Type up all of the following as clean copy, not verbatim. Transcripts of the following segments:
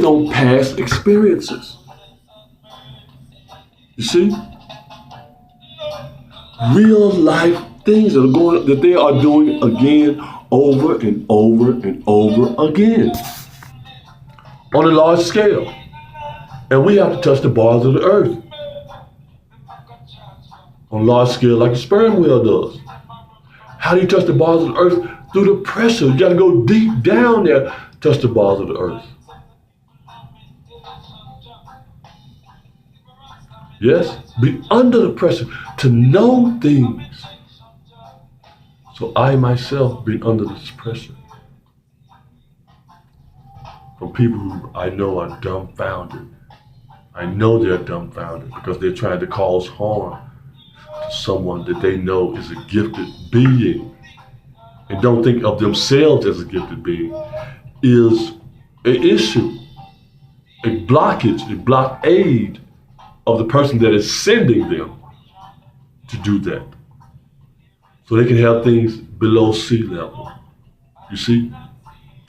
on past experiences. You see? Real life things that they are doing again, over and over and over again. On a large scale. And we have to touch the bars of the earth. On a large scale, like the sperm whale does. How do you touch the bars of the earth? Through the pressure. You got to go deep down there, touch the bars of the earth. Yes, be under the pressure to know things. So I myself been under this pressure from people who I know are dumbfounded. I know they're dumbfounded because they're trying to cause harm to someone that they know is a gifted being and don't think of themselves as a gifted being is an issue, a blockage, a blockade of the person that is sending them to do that. So they can have things below sea level. You see?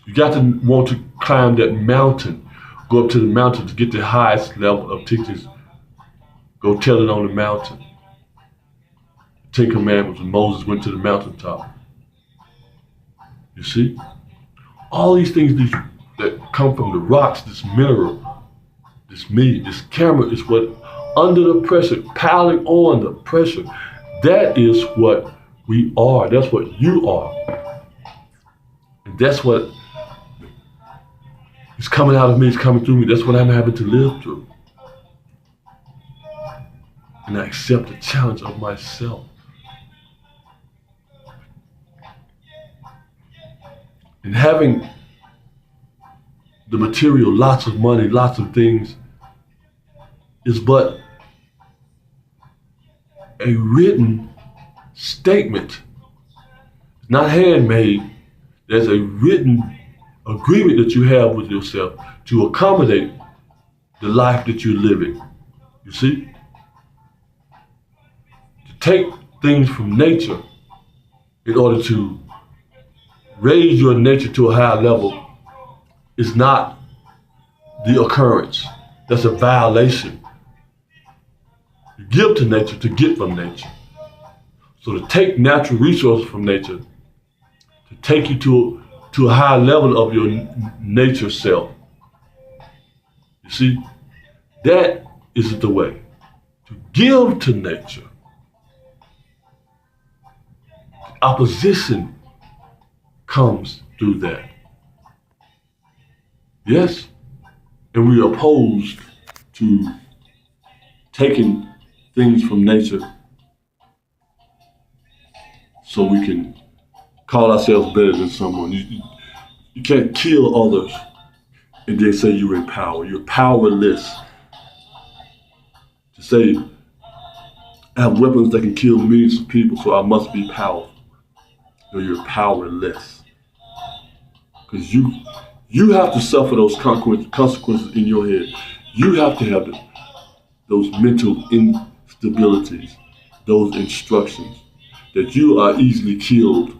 You got to want to climb that mountain, go up to the mountain to get the highest level of teachings. Go tell it on the mountain. 10 Commandments when Moses went to the mountaintop. You see? All these things that come from the rocks, this mineral, this meat, this camera is what, under the pressure, piling on the pressure, that is what we are. That's what you are. And that's what is coming out of me, it's coming through me. That's what I'm having to live through. And I accept the challenge of myself. And having the material, lots of money, lots of things, is but a written statement. It's not handmade. There's a written agreement that you have with yourself to accommodate the life that you're living. You see? To take things from nature in order to raise your nature to a higher level is not the occurrence. That's a violation. You give to nature to get from nature. So to take natural resources from nature, to take you to a higher level of your nature self. You see, that is the way. To give to nature. Opposition comes through that. Yes, and we are opposed to taking things from nature so we can call ourselves better than someone. You can't kill others and then say you're in power. You're powerless. To say, I have weapons that can kill millions of people, so I must be powerful. No, you're powerless. Because you have to suffer those consequences in your head. You have to have those mental instabilities, those instructions, that you are easily killed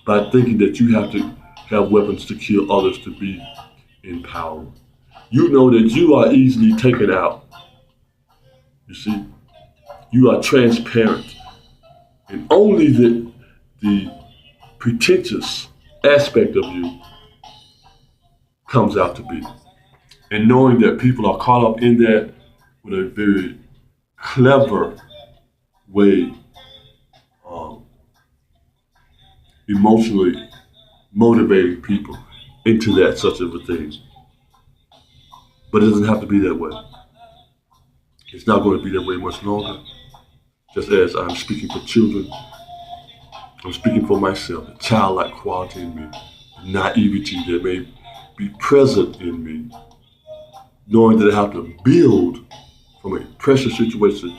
by thinking that you have to have weapons to kill others to be in power. You know that you are easily taken out. You see, you are transparent. And only the pretentious aspect of you comes out to be. And knowing that people are caught up in that with a very clever way, emotionally motivating people into that such of a thing. But it doesn't have to be that way. It's not going to be that way much longer. Just as I'm speaking for children, I'm speaking for myself, the childlike quality in me, the naivety that may be present in me, knowing that I have to build from a pressure situation,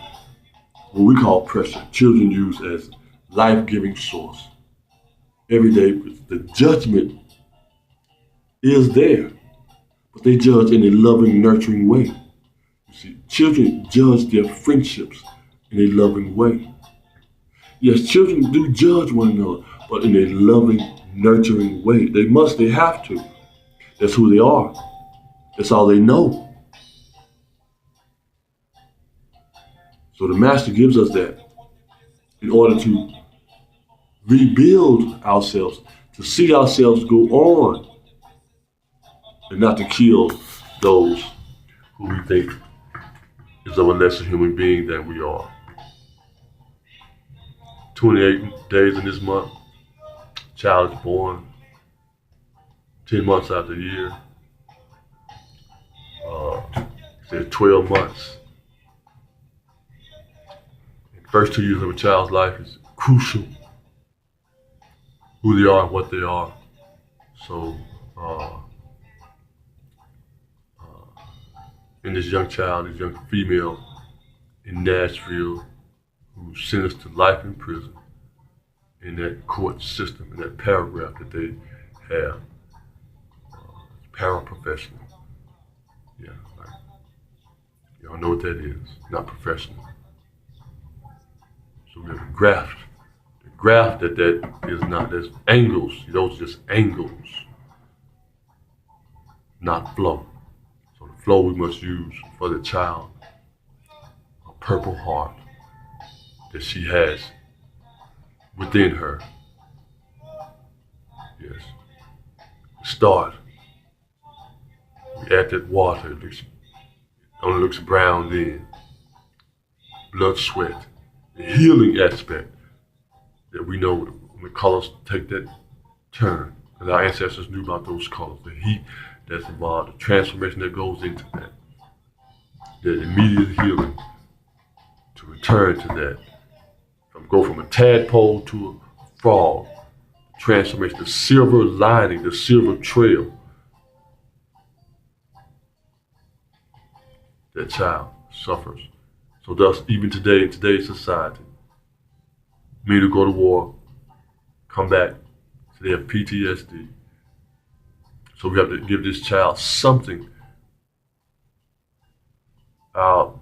what we call pressure, children use as life-giving source. Every day, the judgment is there, but they judge in a loving, nurturing way. You see, children judge their friendships in a loving way. Yes, children do judge one another, but in a loving, nurturing way. They have to. That's who they are. That's all they know. So the Master gives us that in order to rebuild ourselves, to see ourselves go on, and not to kill those who we think is of a lesser human being than we are. 28 days in this month, child is born. 10 months out the year. There's 12 months. The first 2 years of a child's life is crucial. Who they are and what they are. So, in this young child, this young female in Nashville who was sentenced to life in prison, in that court system, in that paragraph that they have, paraprofessional. Yeah, like, y'all know what that is, not professional. So we have a graft. The graft that is not, there's angles, those are just angles, not flow. So the flow we must use for the child, a purple heart that she has within her. Yes. Start. We add that water, it only looks brown then. Blood, sweat. The healing aspect that we know when the colors take that turn. Because our ancestors knew about those colors. The heat that's involved, the transformation that goes into that. The immediate healing to return to that. Go from a tadpole to a frog. Transformation, the silver lining, the silver trail. That child suffers. So thus, even today, in today's society, men who go to war, come back, so they have PTSD. So we have to give this child something, our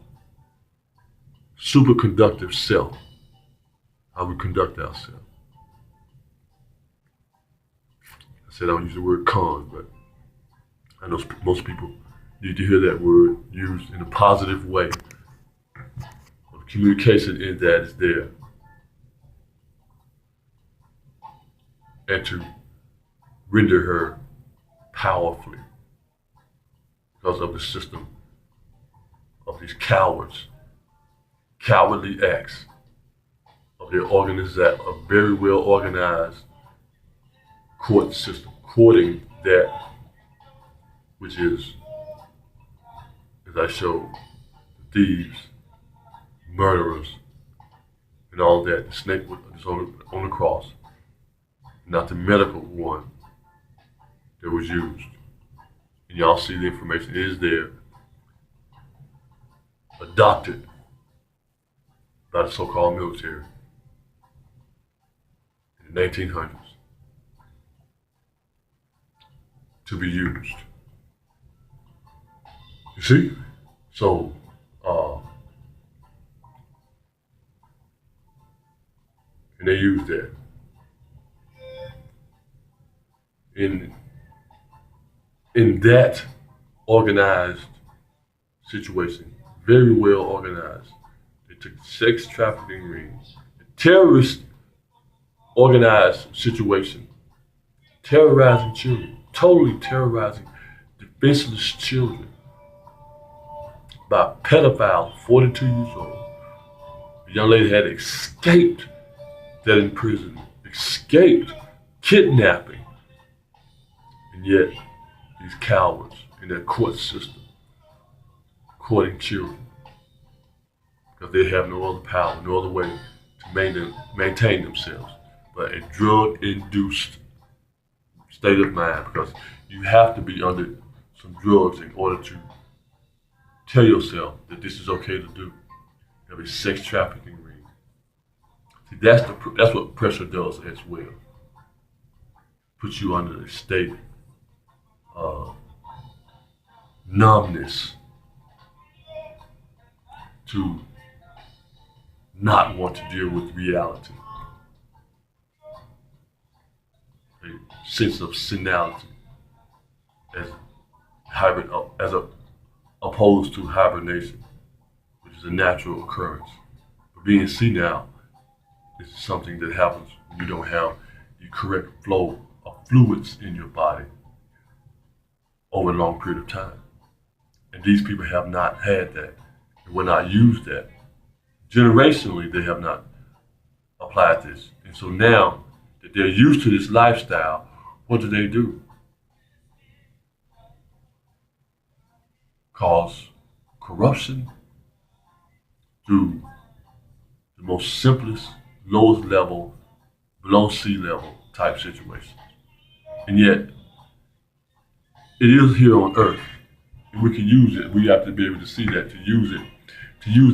superconductive self, how we conduct ourselves. I said I don't use the word con, but I know most people need to hear that word used in a positive way. The communication in that is there. And to render her powerfully because of the system of these cowards, cowardly acts of their a very well organized court system, courting that which is, as I showed, thieves, murderers, and all that. The snake was on the cross, not the medical one that was used. And y'all see the information, it is there, adopted by the so-called military in the 1900s to be used. You see? So, and they use that. In that organized situation, very well organized, they took sex trafficking rings, a terrorist organized situation, terrorizing children, totally terrorizing defenseless children by pedophiles, 42 years old. The young lady had escaped that imprisonment, escaped kidnapping, and yet these cowards in their court system, courting children, because they have no other power, no other way to maintain themselves, but a drug-induced state of mind, because you have to be under some drugs in order to tell yourself that this is okay to do. Have a sex trafficking ring. See, that's what pressure does as well. Puts you under a state of numbness to not want to deal with reality. A sense of senility. as opposed to hibernation, which is a natural occurrence. But being senile is something that happens when you don't have the correct flow of fluids in your body over a long period of time. And these people have not had that. They will not use that. Generationally, they have not applied this. And so now that they're used to this lifestyle, what do? Cause corruption through the most simplest, lowest level, below sea level type situations. And yet, it is here on earth. And we can use it. We have to be able to see that, to use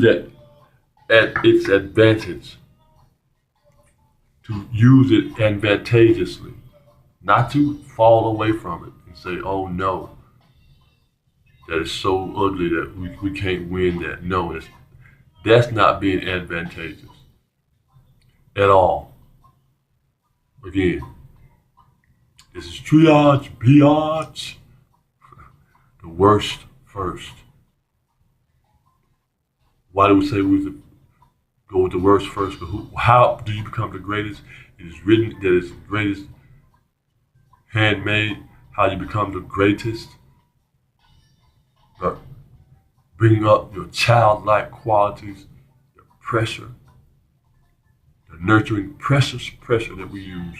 that at its advantage, to use it advantageously, not to fall away from it and say, oh no, that is so ugly that we can't win that. No, that's not being advantageous at all. Again, this is triage, biatch, the worst first. Why do we say we go with the worst first? But how do you become the greatest? It is written that it's the greatest handmade. How you become the greatest? But bringing up your childlike qualities, your pressure, the nurturing precious pressure that we use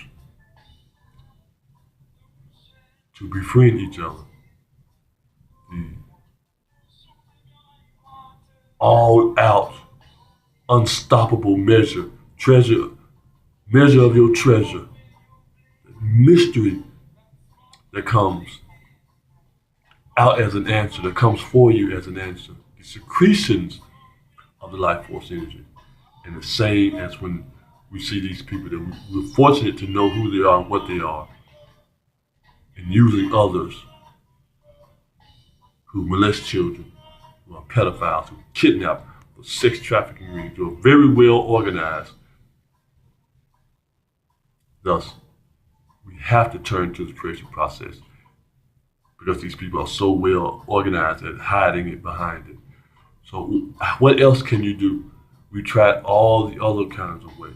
to befriend each other. The all out, unstoppable measure of your treasure, the mystery that comes out as an answer, that comes for you as an answer, the secretions of the life force energy. And the same as when we see these people that we're fortunate to know who they are and what they are, and using others who molest children, who are pedophiles, who kidnap, for sex trafficking rings, who are very well organized. Thus, we have to turn to the creation process because these people are so well organized at hiding it behind it. So what else can you do? We tried all the other kinds of ways,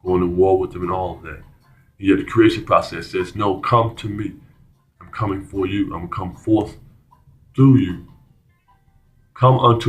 going to war with them and all of that. And yet the creation process says, no, come to me. I'm coming for you. I'm going to come forth through you. Come unto